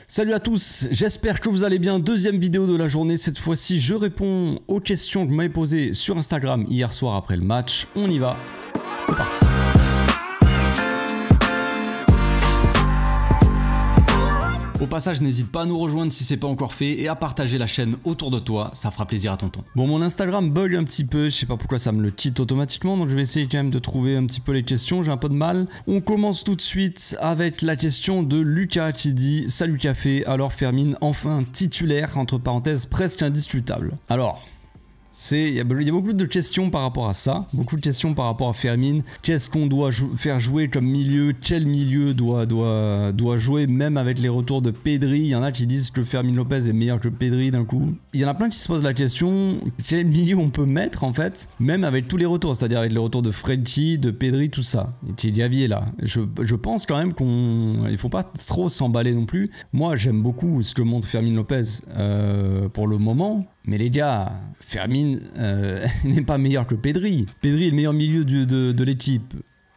Salut à tous, j'espère que vous allez bien. Deuxième vidéo de la journée, cette fois-ci je réponds aux questions que vous m'avez posées sur Instagram hier soir après le match. On y va, c'est parti. Au passage, n'hésite pas à nous rejoindre si c'est pas encore fait et à partager la chaîne autour de toi, ça fera plaisir à tonton. Bon, mon Instagram bug un petit peu, je sais pas pourquoi ça me le cheat automatiquement, donc je vais essayer quand même de trouver un petit peu les questions, j'ai un peu de mal. On commence tout de suite avec la question de Lucas qui dit « Salut Café, alors Fermin enfin titulaire, entre parenthèses presque indiscutable ». Alors... il y a beaucoup de questions par rapport à ça, beaucoup de questions par rapport à Fermin. Qu'est-ce qu'on doit faire jouer comme milieu? Quel milieu doit jouer même avec les retours de Pedri? Il y en a qui disent que Fermin Lopez est meilleur que Pedri d'un coup. Il y en a plein qui se posent la question, quel milieu on peut mettre en fait, même avec tous les retours, c'est-à-dire avec les retours de Frenkie, de Pedri, tout ça. Et Thierry est là. Je pense quand même il faut pas trop s'emballer non plus. Moi j'aime beaucoup ce que montre Fermin Lopez pour le moment. Mais les gars, Fermin n'est pas meilleur que Pedri. Pedri est le meilleur milieu de l'équipe.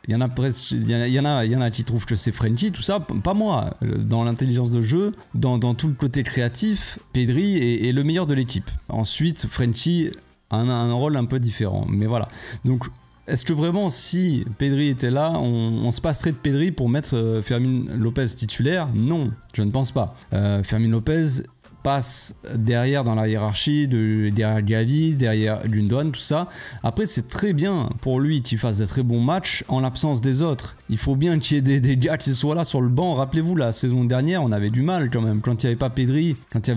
Il y en a presque, il y en a qui trouvent que c'est Frenkie, tout ça, pas moi. Dans l'intelligence de jeu, dans tout le côté créatif, Pedri est le meilleur de l'équipe. Ensuite, Frenkie a un rôle un peu différent. Mais voilà. Donc, est-ce que vraiment, si Pedri était là, on se passerait de Pedri pour mettre Fermin Lopez titulaire? Non, je ne pense pas. Fermin Lopez passe derrière dans la hiérarchie, derrière Gavi, derrière Gundogan, tout ça. Après, c'est très bien pour lui qu'il fasse des très bons matchs en l'absence des autres. Il faut bien qu'il y ait des gars qui soient là sur le banc. Rappelez-vous, la saison dernière, on avait du mal quand même. Quand il n'y avait pas Pedri, quand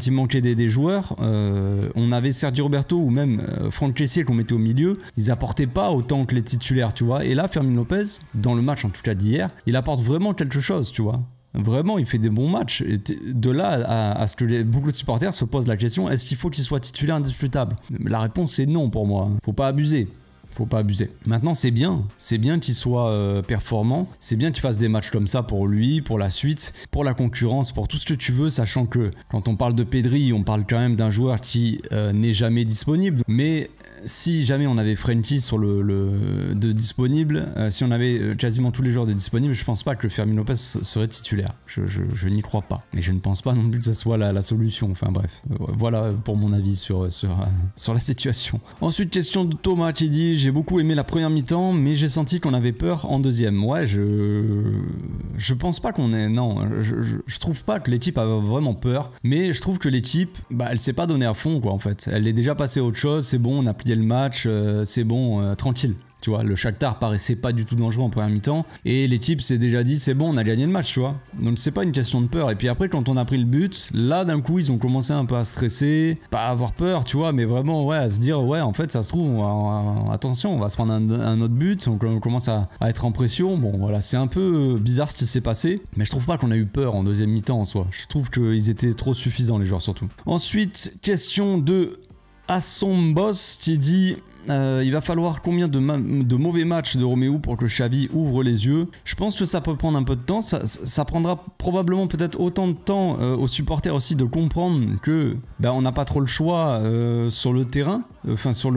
il manquait des joueurs, on avait Sergio Roberto ou même Franck Kessié qu'on mettait au milieu. Ils apportaient pas autant que les titulaires, tu vois. Et là, Fermin Lopez, dans le match en tout cas d'hier, il apporte vraiment quelque chose, tu vois. Vraiment, il fait des bons matchs. Et de là à ce que beaucoup de supporters se posent la question, est-ce qu'il faut qu'il soit titulaire indiscutable? La réponse est non pour moi. Faut pas abuser. Faut pas abuser. Maintenant, c'est bien qu'il soit performant, c'est bien qu'il fasse des matchs comme ça pour lui, pour la suite, pour la concurrence, pour tout ce que tu veux, sachant que quand on parle de Pedri, on parle quand même d'un joueur qui n'est jamais disponible, mais si jamais on avait Frenkie sur de disponible, si on avait quasiment tous les joueurs de disponibles, je pense pas que Fermin Lopez serait titulaire. Je n'y crois pas. Et je ne pense pas non plus que ça soit la solution. Enfin bref, voilà pour mon avis sur la situation. Ensuite, question de Thomas qui dit: j'ai beaucoup aimé la première mi-temps, mais j'ai senti qu'on avait peur en deuxième. Ouais, je pense pas qu'on ait... Non, je trouve pas que l'équipe a vraiment peur, mais je trouve que l'équipe, elle s'est pas donnée à fond, quoi, en fait. Elle est déjà passée à autre chose, c'est bon, on a plié le match, c'est bon, tranquille. Tu vois, le Shakhtar paraissait pas du tout dangereux en première mi-temps et l'équipe s'est déjà dit c'est bon, on a gagné le match, tu vois. Donc c'est pas une question de peur. Et puis après, quand on a pris le but, là d'un coup ils ont commencé un peu à stresser, pas à avoir peur, tu vois, mais vraiment ouais, à se dire ouais, en fait ça se trouve, attention, on va se prendre un autre but, on commence à être en pression. Bon voilà, c'est un peu bizarre ce qui s'est passé, mais je trouve pas qu'on a eu peur en deuxième mi-temps en soi. Je trouve qu'ils étaient trop suffisants les joueurs surtout. Ensuite, question de à son boss qui dit il va falloir combien de mauvais matchs de Romeu pour que Xavi ouvre les yeux. Je pense que ça peut prendre un peu de temps, ça prendra probablement peut-être autant de temps aux supporters aussi de comprendre que on n'a pas trop le choix sur le terrain, enfin sur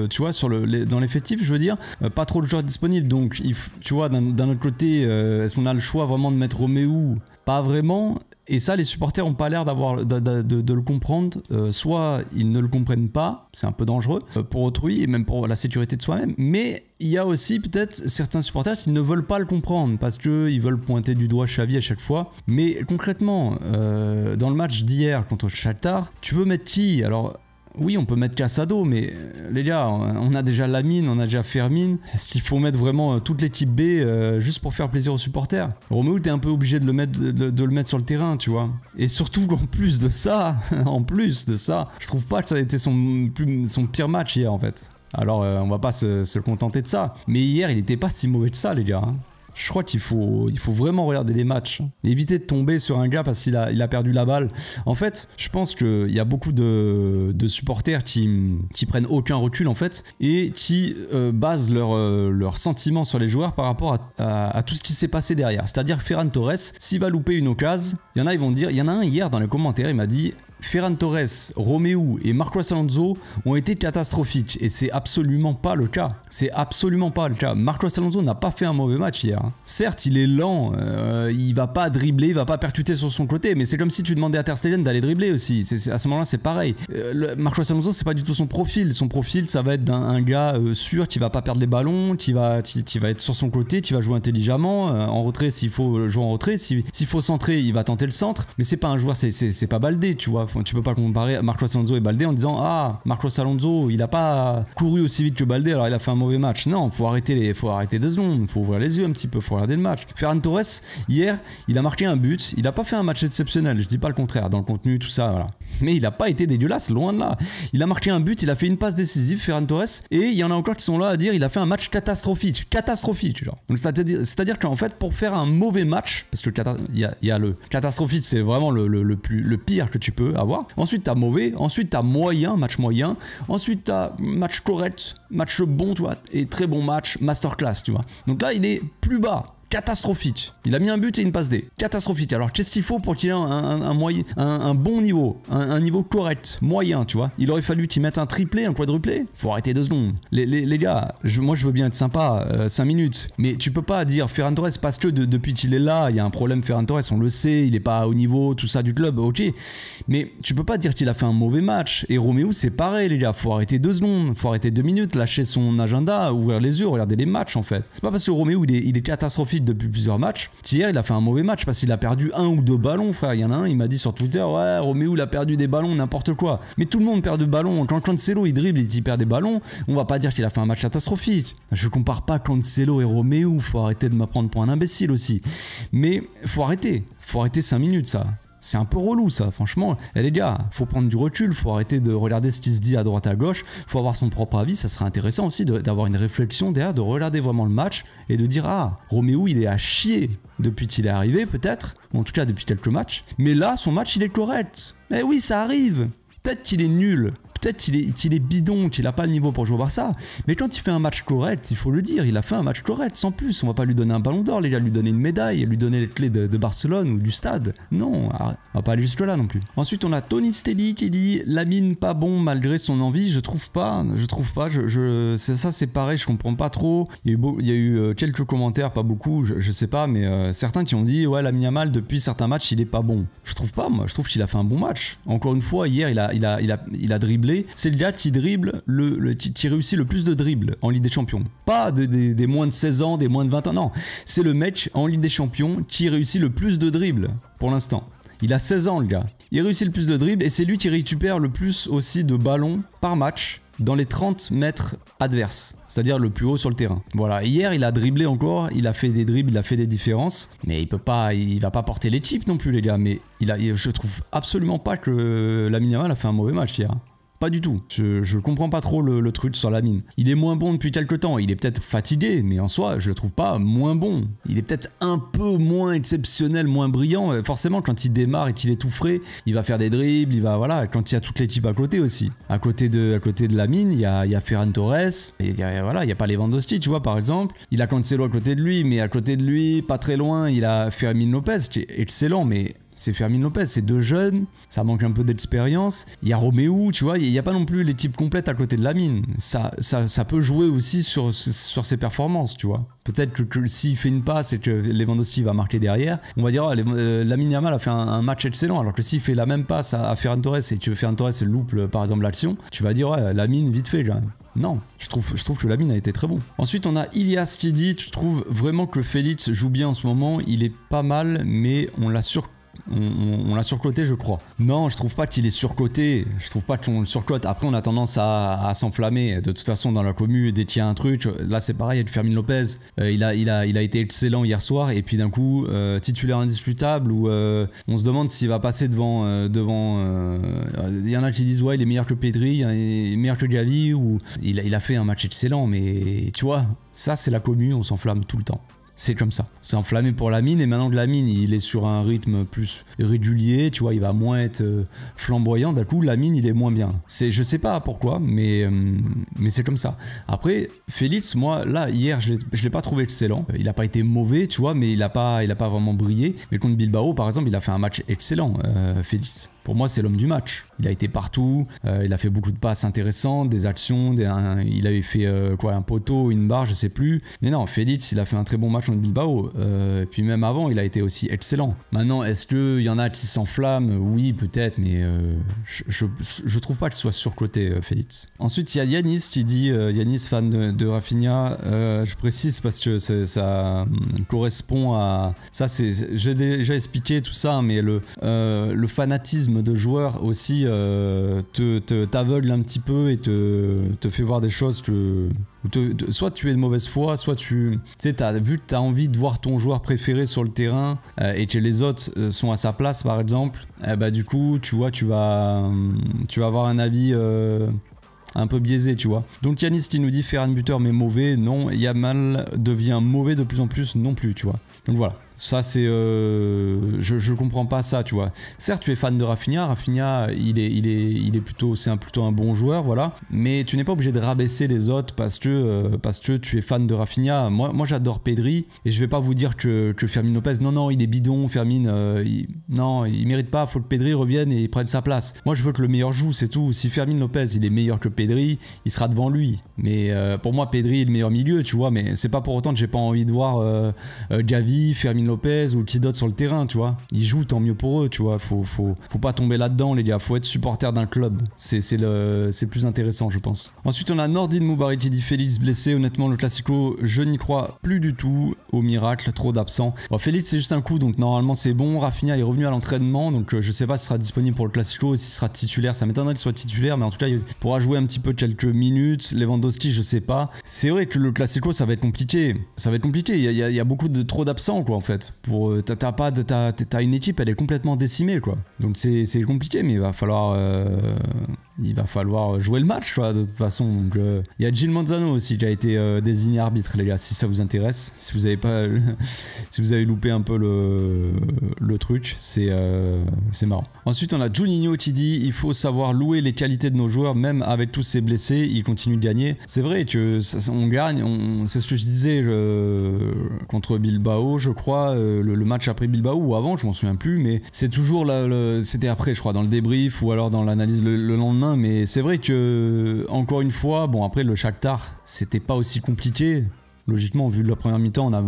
tu vois, dans l'effectif je veux dire, pas trop de joueurs disponibles, donc tu vois, d'un autre côté est-ce qu'on a le choix vraiment de mettre Romeu? Pas vraiment. Et ça, les supporters n'ont pas l'air de le comprendre. Soit ils ne le comprennent pas, c'est un peu dangereux pour autrui et même pour la sécurité de soi-même. Mais il y a aussi peut-être certains supporters qui ne veulent pas le comprendre parce qu'ils veulent pointer du doigt Xavi à chaque fois. Mais concrètement, dans le match d'hier contre Shakhtar, tu veux mettre qui? Alors... oui, on peut mettre Casado, mais les gars, on a déjà Lamine, on a déjà Fermin. Est-ce qu'il faut mettre vraiment toute l'équipe B juste pour faire plaisir aux supporters? Romeu, t'es un peu obligé de le mettre sur le terrain, tu vois. Et surtout, en plus de ça, je trouve pas que ça a été son pire match hier, en fait. Alors, on va pas se contenter de ça. Mais hier, il était pas si mauvais que ça, les gars. Je crois qu'il faut vraiment regarder les matchs. Éviter de tomber sur un gars parce qu'il a perdu la balle. En fait, je pense qu'il y a beaucoup de supporters qui prennent aucun recul en fait et qui basent leurs sentiments sur les joueurs par rapport à tout ce qui s'est passé derrière. C'est-à-dire que Ferran Torres, s'il va louper une occasion, il y en a, ils vont dire... Il y en a un hier dans les commentaires, il m'a dit... Ferran Torres, Romeu et Marcos Alonso ont été catastrophiques et c'est absolument pas le cas. C'est absolument pas le cas. Marcos Alonso n'a pas fait un mauvais match hier. Certes, il est lent, il va pas dribbler, il va pas percuter sur son côté, mais c'est comme si tu demandais à Ter Stegen d'aller dribbler aussi. À ce moment-là, c'est pareil. Marcos Alonso, c'est pas du tout son profil. Son profil, ça va être d'un gars sûr qui va pas perdre les ballons, qui va être sur son côté, qui va jouer intelligemment, en retrait s'il faut jouer en retrait, s'il faut centrer, il va tenter le centre, mais c'est pas un joueur, c'est pas Baldé, tu vois. Tu peux pas comparer Marcos Alonso et Baldé en disant ah, Marcos Alonso, il a pas couru aussi vite que Baldé, alors il a fait un mauvais match. Non, faut arrêter 2 secondes, faut ouvrir les yeux un petit peu, faut regarder le match. Ferran Torres, hier, il a marqué un but, il a pas fait un match exceptionnel, je dis pas le contraire, dans le contenu, tout ça, voilà. Mais il a pas été dégueulasse, loin de là. Il a marqué un but, il a fait une passe décisive, Ferran Torres, et il y en a encore qui sont là à dire il a fait un match catastrophique, genre. Donc c'est-à-dire qu'en fait, pour faire un mauvais match, parce que il y a le catastrophique, c'est vraiment le pire que tu peux avoir. Ensuite, t'as mauvais, ensuite t'as moyen, match moyen, ensuite t'as match correct, match bon, tu vois, et très bon match, masterclass, tu vois. Donc là, il est plus bas. Catastrophique. Il a mis un but et une passe D. Catastrophique. Alors qu'est-ce qu'il faut pour qu'il ait un bon niveau, un niveau correct, moyen, tu vois. Il aurait fallu qu'il mette un triplé, un quadruplé. Faut arrêter 2 secondes. Les gars, moi je veux bien être sympa, 5 minutes, mais tu peux pas dire Ferran Torres parce que depuis qu'il est là, il y a un problème. Ferran Torres, on le sait, il est pas au niveau, tout ça du club, ok. Mais tu peux pas dire qu'il a fait un mauvais match. Et Romeu, c'est pareil, les gars. Faut arrêter 2 secondes, faut arrêter 2 minutes, lâcher son agenda, ouvrir les yeux, regarder les matchs en fait. C'est pas parce que Romeu il est catastrophique depuis plusieurs matchs. Hier, il a fait un mauvais match parce qu'il a perdu 1 ou 2 ballons, frère. Il y en a un, il m'a dit sur Twitter, ouais, Romeu, il a perdu des ballons, n'importe quoi. Mais tout le monde perd de ballons. Quand Cancelo, il dribble, il perd des ballons, on va pas dire qu'il a fait un match catastrophique. Je compare pas Cancelo et Romeu, faut arrêter de m'apprendre pour un imbécile aussi. Mais faut arrêter 5 minutes, ça. C'est un peu relou ça, franchement. Et les gars, faut prendre du recul, faut arrêter de regarder ce qui se dit à droite à gauche, faut avoir son propre avis, ça serait intéressant aussi d'avoir une réflexion derrière, de regarder vraiment le match et de dire ah, Romeu il est à chier depuis qu'il est arrivé peut-être, ou en tout cas depuis quelques matchs, mais là son match il est correct. Eh oui, ça arrive. Peut-être qu'il est nul. Peut-être qu'il est bidon, qu'il n'a pas le niveau pour jouer au Barça. Mais quand il fait un match correct, il faut le dire, il a fait un match correct, sans plus. On va pas lui donner un ballon d'or, les gars, lui donner une médaille, lui donner les clés de Barcelone ou du stade. Non, on va pas aller jusque là non plus. Ensuite, on a Tony Stelly qui dit Lamine pas bon malgré son envie. Je trouve pas. Ça c'est pareil, je comprends pas trop. Il y a eu quelques commentaires, pas beaucoup, je sais pas, mais certains qui ont dit ouais, Lamine Yamal depuis certains matchs il est pas bon. Je trouve pas, moi, je trouve qu'il a fait un bon match. Encore une fois, hier il a dribblé. C'est le gars qui dribble, qui réussit le plus de dribbles en Ligue des Champions. Pas des moins de 16 ans, des moins de 20 ans, non. C'est le mec en Ligue des Champions qui réussit le plus de dribbles pour l'instant. Il a 16 ans, le gars. Il réussit le plus de dribbles et c'est lui qui récupère le plus aussi de ballons par match dans les 30 mètres adverses, c'est-à-dire le plus haut sur le terrain. Voilà, hier il a dribblé encore, il a fait des dribbles, il a fait des différences, mais il va pas porter l'équipe non plus les gars, mais je trouve absolument pas que Lamine Yamal a fait un mauvais match hier. Pas du tout. Je comprends pas trop le truc sur Lamine. Il est moins bon depuis quelques temps. Il est peut-être fatigué, mais en soi, je le trouve pas moins bon. Il est peut-être un peu moins exceptionnel, moins brillant. Forcément, quand il démarre et qu'il est tout frais, il va faire des dribbles, voilà, quand il y a toute l'équipe à côté aussi. À côté de Lamine, il y a Ferran Torres, et voilà, il y a pas Lewandowski, tu vois, par exemple. Il a Cancelo à côté de lui, mais à côté de lui, pas très loin, il a Fermin Lopez, qui est excellent, mais c'est Fermin Lopez, c'est 2 jeunes, ça manque un peu d'expérience. Il y a Romeu, tu vois, il n'y a pas non plus l'équipe complète à côté de Lamine. Ça peut jouer aussi sur ses performances, tu vois. Peut-être que s'il fait une passe et que Lewandowski va marquer derrière, on va dire oh, Lamine Yamal a fait un match excellent, alors que s'il fait la même passe à Ferran Torres et que Ferran Torres loupe par exemple l'action, tu vas dire ouais, Lamine vite fait, genre. Non, je trouve que Lamine a été très bon. Ensuite, on a Ilias qui dit tu trouves vraiment que Félix joue bien en ce moment, il est pas mal, mais on l'a surcoté, je crois. Non, je trouve pas qu'il est surcoté. Je trouve pas qu'on le surcote. Après, on a tendance à s'enflammer. De toute façon, dans la commu, dès qu'il y a un truc, là c'est pareil avec Fermin Lopez. Il a été excellent hier soir. Et puis d'un coup, titulaire indiscutable. Où on se demande s'il va passer devant. Il y en a qui disent ouais, il est meilleur que Pedri, il est meilleur que Gavi. Ou il a fait un match excellent. Mais tu vois, ça c'est la commu. On s'enflamme tout le temps. C'est comme ça. C'est enflammé pour Lamine et maintenant que Lamine il est sur un rythme plus régulier, tu vois, il va moins être flamboyant, d'un coup Lamine il est moins bien. Je sais pas pourquoi, mais c'est comme ça. Après, Félix, moi là, hier je l'ai pas trouvé excellent. Il a pas été mauvais, tu vois, mais il a pas vraiment brillé. Mais contre Bilbao, par exemple, il a fait un match excellent, Félix. Pour moi, c'est l'homme du match. Il a été partout, il a fait beaucoup de passes intéressantes, des actions, il avait fait un poteau, une barre, je sais plus. Mais non, Félix, il a fait un très bon match contre Bilbao. Et puis même avant, il a été aussi excellent. Maintenant, est-ce qu'il y en a qui s'enflamment? Oui, peut-être, mais je trouve pas qu'il soit surcoté, Félix. Ensuite, il y a Yanis qui dit, Yanis, fan de Rafinha, je précise parce que ça correspond à... Ça, j'ai déjà expliqué tout ça, mais le fanatisme de joueurs aussi t'aveugle un petit peu et te fait voir des choses que... soit tu es de mauvaise foi, soit vu que tu as envie de voir ton joueur préféré sur le terrain et que les autres sont à sa place par exemple, du coup tu vois tu vas avoir un avis un peu biaisé, tu vois. Donc Yanis qui nous dit Ferran buteur mais mauvais, non. Yamal devient mauvais de plus en plus non plus, tu vois. Donc voilà. Ça c'est je comprends pas ça, tu vois. Certes tu es fan de Rafinha, il est plutôt plutôt un bon joueur, voilà, mais tu n'es pas obligé de rabaisser les autres parce que tu es fan de Rafinha. Moi j'adore Pedri et je vais pas vous dire que Fermin Lopez non il est bidon, Fermin il mérite pas, faut que Pedri revienne et prenne sa place. Moi je veux que le meilleur joue, c'est tout. Si Fermin Lopez il est meilleur que Pedri, il sera devant lui. Mais pour moi Pedri est le meilleur milieu, tu vois, mais c'est pas pour autant que j'ai pas envie de voir Gavi, Fermin Lopez ou qui d'autre sur le terrain, tu vois. Ils jouent, tant mieux pour eux, tu vois. Faut pas tomber là-dedans, les gars. Faut être supporter d'un club. C'est plus intéressant, je pense. Ensuite, on a Nordine Moubarri qui dit Félix blessé. Honnêtement, le Classico, je n'y crois plus du tout au miracle. Trop d'absents. Bon, Félix, c'est juste un coup, donc normalement, c'est bon. Rafinha est revenu à l'entraînement, donc je sais pas s'il sera disponible pour le Classico, s'il sera titulaire. Ça m'étonnerait qu'il soit titulaire, mais en tout cas, il pourra jouer un petit peu quelques minutes. Lewandowski, je sais pas. C'est vrai que le Classico, ça va être compliqué. Il y a beaucoup trop d'absents, quoi, en fait. T'as une équipe, elle est complètement décimée, quoi. Donc c'est compliqué, mais il va falloir jouer le match, quoi, de toute façon. Donc il y a Gil Manzano aussi qui a été désigné arbitre, les gars, si ça vous intéresse. Si vous avez pas si vous avez loupé un peu le truc, c'est marrant. Ensuite on a Juninho qui dit il faut savoir louer les qualités de nos joueurs, même avec tous ces blessés, ils continuent de gagner. C'est vrai que on gagne, c'est ce que je disais contre Bilbao, je crois, le match après Bilbao ou avant, je m'en souviens plus, mais c'est toujours c'était après, je crois, dans le débrief ou alors dans l'analyse le lendemain. Mais c'est vrai que, encore une fois, bon, après le Shakhtar, c'était pas aussi compliqué. Logiquement, vu la première mi-temps, on a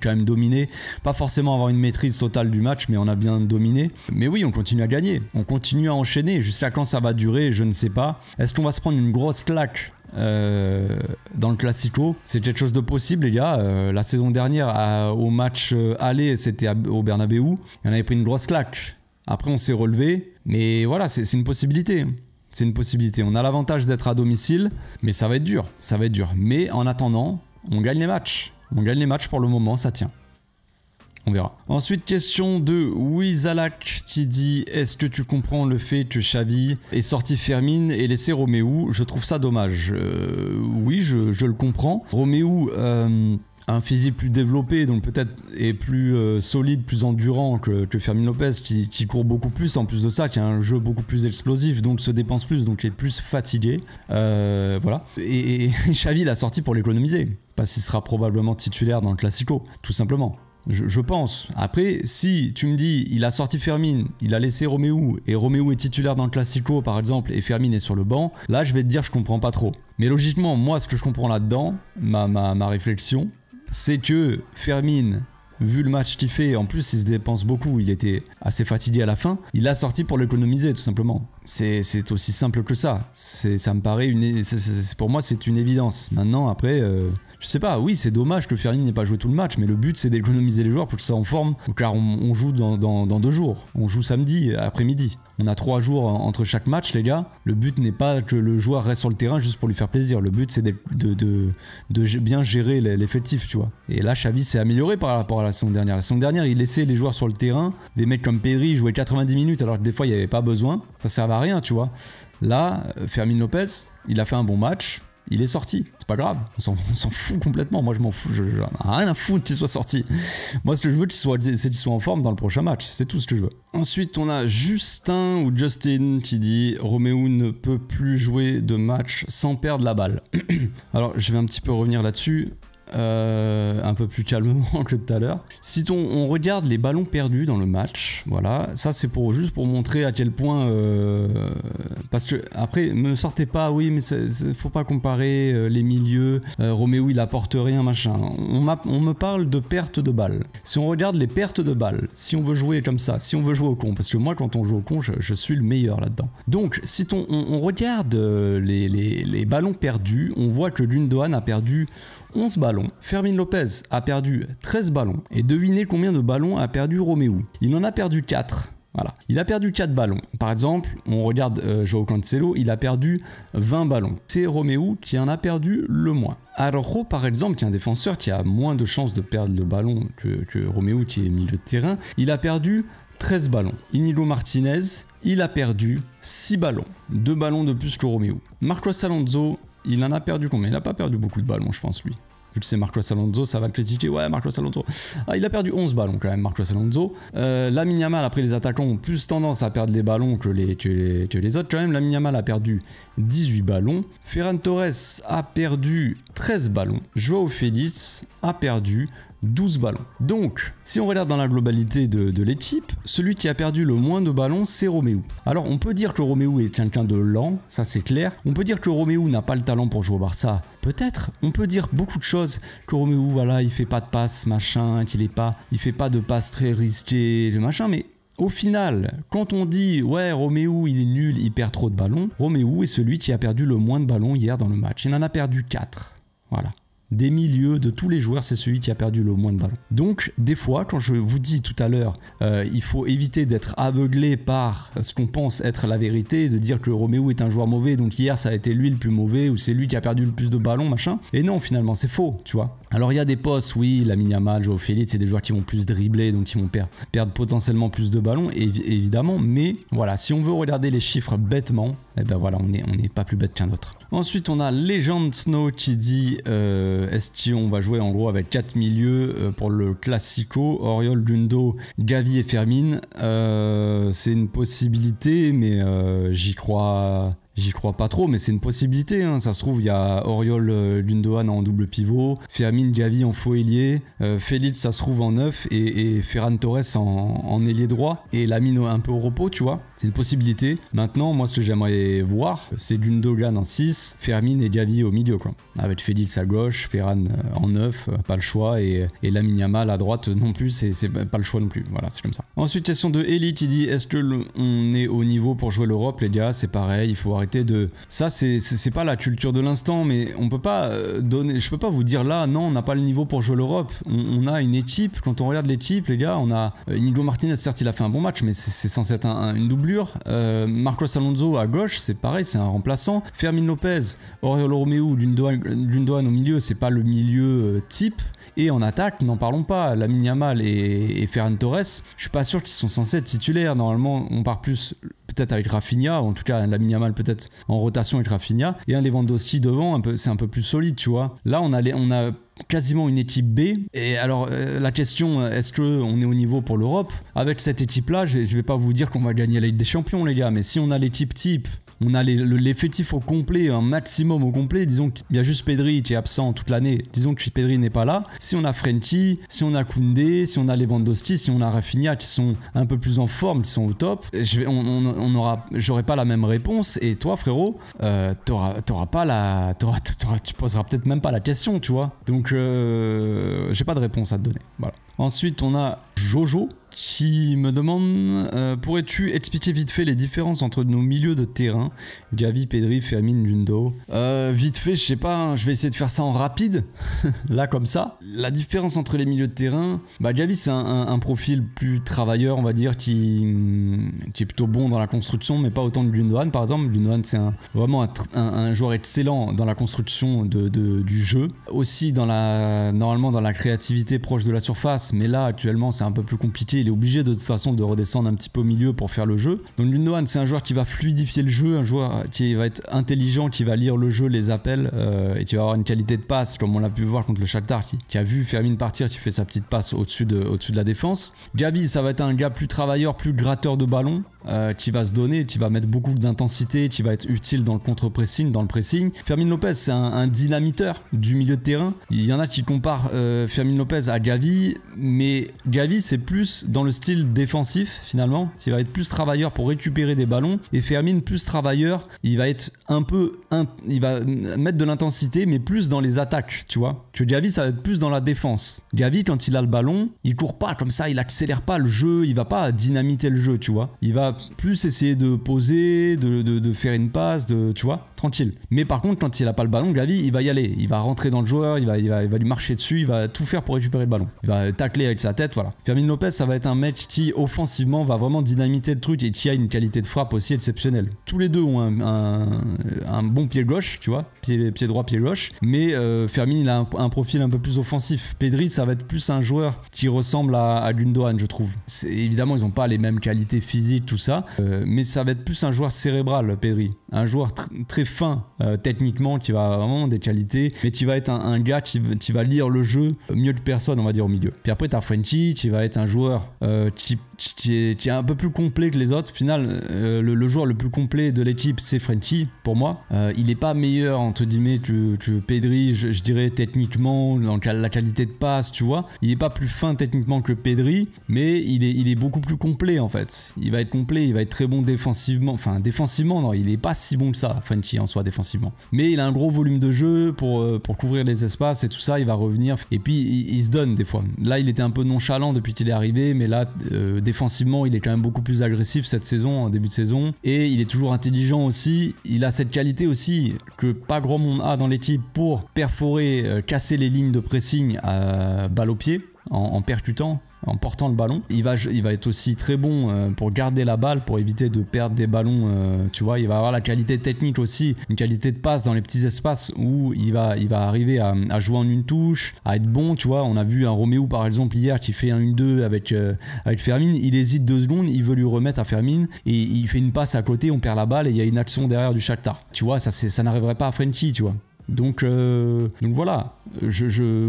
quand même dominé. Pas forcément avoir une maîtrise totale du match, mais on a bien dominé. Mais oui, on continue à gagner. On continue à enchaîner. Jusqu'à quand ça va durer, je ne sais pas. Est-ce qu'on va se prendre une grosse claque dans le Classico? C'est quelque chose de possible, les gars. La saison dernière, au match aller, c'était au Bernabeu. On avait pris une grosse claque. Après, on s'est relevé. Mais voilà, c'est une possibilité. C'est une possibilité. On a l'avantage d'être à domicile, mais ça va être dur. Ça va être dur. Mais en attendant, on gagne les matchs. On gagne les matchs pour le moment, ça tient. On verra. Ensuite, question de Wizalak qui dit est-ce que tu comprends le fait que Xavi ait sorti Fermin et laissé Romeu? Je trouve ça dommage. Oui, je le comprends. Romeu un physique plus développé, donc peut-être est plus solide, plus endurant que Fermin Lopez, qui court beaucoup plus, en plus de ça, qui a un jeu beaucoup plus explosif, donc se dépense plus, donc est plus fatigué. Voilà. Et Xavi l'a sorti pour l'économiser, parce qu'il sera probablement titulaire dans le Classico, tout simplement. Je pense. Après, si tu me dis, il a sorti Fermin, il a laissé Romeu, et Romeu est titulaire dans le Classico, par exemple, et Fermin est sur le banc, là, je vais te dire, je comprends pas trop. Mais logiquement, moi, ce que je comprends là-dedans, ma réflexion, c'est que Fermin, vu le match qu'il fait, en plus il se dépense beaucoup, il était assez fatigué à la fin, il l'a sorti pour l'économiser tout simplement. C'est aussi simple que ça. Ça me paraît pour moi c'est une évidence. Maintenant après, je sais pas, oui c'est dommage que Fermin n'ait pas joué tout le match, mais le but c'est d'économiser les joueurs pour qu'ils soient en forme. Donc là on joue dans 2 jours, on joue samedi après-midi. On a 3 jours entre chaque match, les gars. Le but n'est pas que le joueur reste sur le terrain juste pour lui faire plaisir. Le but, c'est de bien gérer l'effectif, tu vois. Et là, Xavi s'est amélioré par rapport à la saison dernière. La saison dernière, il laissait les joueurs sur le terrain. Des mecs comme Pedri jouaient 90 minutes alors que des fois, il n'y avait pas besoin. Ça servait à rien, tu vois. Là, Fermin Lopez, il a fait un bon match. Il est sorti, c'est pas grave, on s'en fout complètement. Moi je m'en fous, j'en ai rien à foutre qu'il soit sorti. Moi ce que je veux c'est qu'il soit en forme dans le prochain match, c'est tout ce que je veux. Ensuite on a Justin qui dit Romeu ne peut plus jouer de match sans perdre la balle. Alors je vais un petit peu revenir là-dessus. un peu plus calmement que tout à l'heure. Si on regarde les ballons perdus dans le match, voilà, ça c'est juste pour montrer à quel point, parce que après me sortez pas, oui mais faut pas comparer les milieux, Roméo il apporte rien machin, on me parle de perte de balles. Si on regarde les pertes de balles, si on veut jouer comme ça, si on veut jouer au con, parce que moi quand on joue au con je suis le meilleur là-dedans. Donc si on regarde les ballons perdus, on voit que Gundogan a perdu 11 ballons, Fermín López a perdu 13 ballons, et devinez combien de ballons a perdu Roméo. Il en a perdu 4. Voilà. Il a perdu 4 ballons. Par exemple, on regarde João Cancelo, il a perdu 20 ballons. C'est Roméo qui en a perdu le moins. Araujo, par exemple, qui est un défenseur qui a moins de chances de perdre le ballon que Roméo, qui est milieu de terrain, il a perdu 13 ballons. Inigo Martinez, il a perdu 6 ballons. 2 ballons de plus que Roméo. Marcos Alonso, il en a perdu combien? Il n'a pas perdu beaucoup de ballons, je pense, lui. Vu que c'est Marcos Alonso, ça va le critiquer. Ouais, Marcos Alonso. Ah, il a perdu 11 ballons quand même, Marcos Alonso. Lamine Yamal, après les attaquants ont plus tendance à perdre les ballons que les autres quand même. Lamine Yamal a perdu 18 ballons. Ferran Torres a perdu 13 ballons. João Félix a perdu 12 ballons. Donc, si on regarde dans la globalité de l'équipe, celui qui a perdu le moins de ballons, c'est Roméo. Alors, on peut dire que Roméo est quelqu'un de lent, ça c'est clair. On peut dire que Roméo n'a pas le talent pour jouer au Barça, peut-être. On peut dire beaucoup de choses, que Roméo, voilà, il fait pas de passes, machin, il fait pas de passes très risquées, machin, mais au final, quand on dit ouais Roméo il est nul, il perd trop de ballons, Roméo est celui qui a perdu le moins de ballons hier dans le match. Il en a perdu 4. Voilà. Des milieux de tous les joueurs, c'est celui qui a perdu le moins de ballons. Donc, des fois, quand je vous dis tout à l'heure, il faut éviter d'être aveuglé par ce qu'on pense être la vérité, de dire que Roméo est un joueur mauvais, donc hier ça a été lui le plus mauvais, ou c'est lui qui a perdu le plus de ballons, machin. Et non, finalement, c'est faux, tu vois. Alors, il y a des postes, oui, Lamine Yamal, João Félix, c'est des joueurs qui vont plus dribbler, donc qui vont perdre potentiellement plus de ballons, évidemment. Mais voilà, si on veut regarder les chiffres bêtement, eh ben voilà, on n'est pas plus bête qu'un autre. Ensuite, on a Legend Snow qui dit on va jouer en gros avec 4 milieux pour le Classico, Oriol, Gundo, Gavi et Fermín. C'est une possibilité, mais j'y crois pas trop, mais c'est une possibilité, hein. Ça se trouve, il y a Oriol, Gundogan en double pivot, Fermín, Gavi en faux ailier, Félix, ça se trouve en 9, et Ferran Torres en ailier droit, et Lamine un peu au repos, tu vois. C'est une possibilité. Maintenant, moi, ce que j'aimerais voir, c'est Gundogan en 6, Fermín et Gavi au milieu, quoi. Avec Félix à gauche, Ferran en 9, pas le choix, et Lamine Yamal à droite non plus, c'est pas le choix non plus. Voilà, c'est comme ça. Ensuite, question de Eli qui dit, est-ce que on est au niveau pour jouer l'Europe, les gars? C'est pareil, il faut arrêter de... Ça, c'est pas la culture de l'instant, mais on peut pas donner... Je peux pas vous dire là, non, on n'a pas le niveau pour jouer l'Europe. On a une équipe, quand on regarde l'équipe, les gars, on a... Inigo Martinez, certes, il a fait un bon match, mais c'est censé être une doublure. Marcos Alonso à gauche, c'est pareil, c'est un remplaçant. Fermín López, Oriol Roméo, Gundogan au milieu, c'est pas le milieu type. Et en attaque, n'en parlons pas. Lamine Yamal et Ferran Torres, je suis pas sûr qu'ils sont censés être titulaires. Normalement, on part plus peut-être avec Rafinha, ou en tout cas Lamine Yamal peut-être en rotation avec Rafinha, et un Lewandowski devant, c'est un peu plus solide, tu vois. Là, on a quasiment une équipe B. Et alors, la question, est-ce qu'on est au niveau pour l'Europe? Avec cette équipe-là, je vais pas vous dire qu'on va gagner la Ligue des Champions, les gars, mais si on a l'équipe type, on a l'effectif au complet, un maximum au complet. Disons qu'il y a juste Pedri qui est absent toute l'année. Disons que Pedri n'est pas là. Si on a Frenkie, si on a Koundé, si on a Lewandowski, si on a Rafinha qui sont un peu plus en forme, qui sont au top, j'aurai pas la même réponse. Et toi, frérot, tu poseras peut-être même pas la question, tu vois. Donc, j'ai pas de réponse à te donner. Voilà. Ensuite, on a Jojo qui me demande pourrais-tu expliquer vite fait les différences entre nos milieux de terrain, Gavi, Pedri, Fermín, Gundo? Vite fait, je sais pas, hein, je vais essayer de faire ça en rapide, là comme ça. La différence entre les milieux de terrain, Gavi c'est un profil plus travailleur, on va dire, qui est plutôt bon dans la construction, mais pas autant que Gundogan par exemple. Gundogan c'est vraiment un joueur excellent dans la construction du jeu, aussi normalement dans la créativité proche de la surface, mais là actuellement c'est un peu plus compliqué. Il est obligé de toute façon de redescendre un petit peu au milieu pour faire le jeu. Donc Gundogan c'est un joueur qui va fluidifier le jeu, un joueur qui va être intelligent, qui va lire le jeu, les appels, et qui va avoir une qualité de passe comme on l'a pu voir contre le Shakhtar, qui a vu Fermín partir, qui fait sa petite passe au-dessus de la défense. Gavi ça va être un gars plus travailleur, plus gratteur de ballon. qui va se donner, qui va mettre beaucoup d'intensité, qui va être utile dans le contre-pressing, dans le pressing. Fermin Lopez, c'est un dynamiteur du milieu de terrain. Il y en a qui comparent Fermin Lopez à Gavi, mais Gavi, c'est plus dans le style défensif, finalement. Il va être plus travailleur pour récupérer des ballons, et Fermin, plus travailleur, il va être il va mettre de l'intensité, mais plus dans les attaques, tu vois. Que Gavi, ça va être plus dans la défense. Gavi, quand il a le ballon, il court pas comme ça, il accélère pas le jeu, il va pas dynamiter le jeu, tu vois. Il va plus essayer de poser, de faire une passe, tu vois, tranquille. Mais par contre, quand il a pas le ballon, Gavi, il va y aller, il va rentrer dans le joueur, il va lui marcher dessus, il va tout faire pour récupérer le ballon. Il va tacler avec sa tête, voilà. Fermin Lopez, ça va être un mec qui, offensivement, va vraiment dynamiter le truc et qui a une qualité de frappe aussi exceptionnelle. Tous les deux ont un bon pied gauche, tu vois, pied droit, pied gauche, mais Fermin, il a un profil un peu plus offensif. Pedri, ça va être plus un joueur qui ressemble à Gundogan, je trouve. Évidemment, ils n'ont pas les mêmes qualités physiques, tout ça, mais ça va être plus un joueur cérébral, Pedri. Un joueur très fin techniquement, qui va vraiment des qualités, mais qui va être un gars qui va lire le jeu mieux que personne, on va dire, au milieu. Puis après, t'as Frenkie, qui va être un joueur qui est un peu plus complet que les autres. Au final, le joueur le plus complet de l'équipe, c'est Frenkie, pour moi. Il n'est pas meilleur, entre guillemets, que Pedri, je dirais, techniquement, dans la qualité de passe, tu vois. Il n'est pas plus fin techniquement que Pedri, mais il est beaucoup plus complet, en fait. Il va être complet, il va être très bon défensivement. Enfin, défensivement, non, il n'est pas si bon que ça, Frenkie, en soi, défensivement. Mais il a un gros volume de jeu pour couvrir les espaces et tout ça, il va revenir. Et puis, il se donne, des fois. Là, il était un peu nonchalant depuis qu'il est arrivé, mais là, défensivement, il est quand même beaucoup plus agressif cette saison, en début de saison. Et il est toujours intelligent aussi. Il a cette qualité aussi que pas grand monde a dans l'équipe pour perforer, casser les lignes de pressing à balle au pied, en percutant, en portant le ballon. Il va être aussi très bon pour garder la balle, pour éviter de perdre des ballons, tu vois. Il va avoir la qualité technique aussi, une qualité de passe dans les petits espaces où il va arriver à jouer en une touche, à être bon, tu vois. On a vu un Roméo par exemple hier qui fait un 1-2 avec Fermin, il hésite 2 secondes, il veut lui remettre à Fermin et il fait une passe à côté, on perd la balle et il y a une action derrière du Shakhtar. Tu vois, ça n'arriverait pas à Frenkie, tu vois. Donc voilà,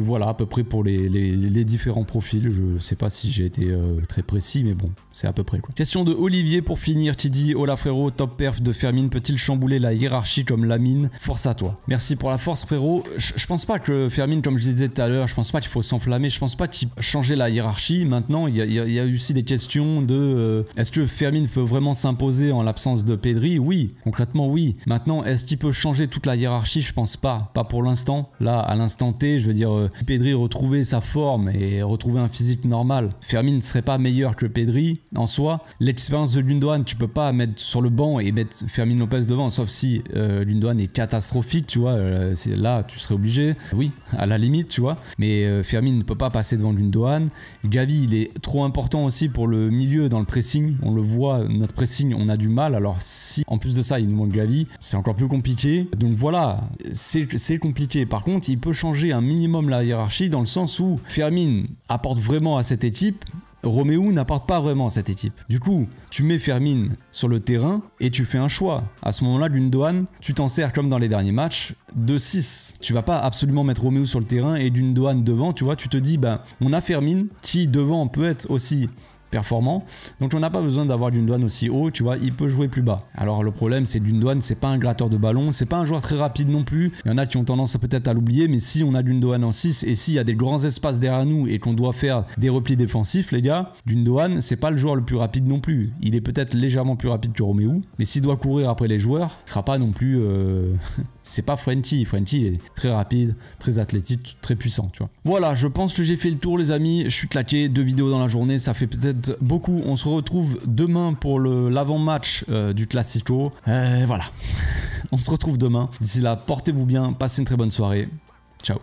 voilà à peu près pour les différents profils. Je sais pas si j'ai été très précis, mais bon, c'est à peu près quoi. Question de Olivier pour finir, qui dit: Hola frérot, top perf de Fermin peut-il chambouler la hiérarchie comme Lamine? Force à toi. Merci pour la force frérot. Je pense pas que Fermin, comme je disais tout à l'heure, je pense pas qu'il faut s'enflammer, je pense pas qu'il changer la hiérarchie. Maintenant, il y a aussi des questions de est-ce que Fermin peut vraiment s'imposer en l'absence de Pedri? Oui, concrètement oui. Maintenant, est-ce qu'il peut changer toute la hiérarchie? Je pense pas. Pas pour l'instant. Là, à l'instant T, je veux dire, si Pedri retrouvait sa forme et retrouvait un physique normal, Fermin ne serait pas meilleur que Pedri en soi. L'expérience de Gundogan, tu peux pas mettre sur le banc et mettre Fermin Lopez devant, sauf si Gundogan est catastrophique, tu vois. Là, tu serais obligé. Oui, à la limite, tu vois. Mais Fermin ne peut pas passer devant Gundogan. Gavi, il est trop important aussi pour le milieu dans le pressing. On le voit, notre pressing, on a du mal. Alors, si en plus de ça, il nous manque Gavi, c'est encore plus compliqué. Donc voilà, c'est compliqué. Par contre, il peut changer un minimum la hiérarchie dans le sens où Fermin apporte vraiment à cette équipe. Roméo n'apporte pas vraiment à cette équipe. Du coup, tu mets Fermin sur le terrain et tu fais un choix. À ce moment-là, Gundogan, tu t'en sers comme dans les derniers matchs de 6. Tu vas pas absolument mettre Roméo sur le terrain et Gundogan devant, tu vois. Tu te dis, ben, on a Fermin qui devant peut être aussi performant, donc on n'a pas besoin d'avoir Gundogan aussi haut, tu vois, il peut jouer plus bas. Alors le problème, c'est Gundogan, c'est pas un gratteur de ballon, c'est pas un joueur très rapide non plus. Il y en a qui ont tendance peut-être à l'oublier, mais si on a Gundogan en 6 et s'il y a des grands espaces derrière nous et qu'on doit faire des replis défensifs, les gars, Gundogan, c'est pas le joueur le plus rapide non plus. Il est peut-être légèrement plus rapide que Roméo, mais s'il doit courir après les joueurs, il sera pas non plus c'est pas Frenkie. Frenkie, il est très rapide, très athlétique, très puissant, tu vois. Voilà, je pense que j'ai fait le tour, les amis. Je suis claqué, 2 vidéos dans la journée, ça fait peut-être beaucoup. On se retrouve demain pour l'avant-match du Classico. Voilà, on se retrouve demain. D'ici là, portez-vous bien, passez une très bonne soirée. Ciao.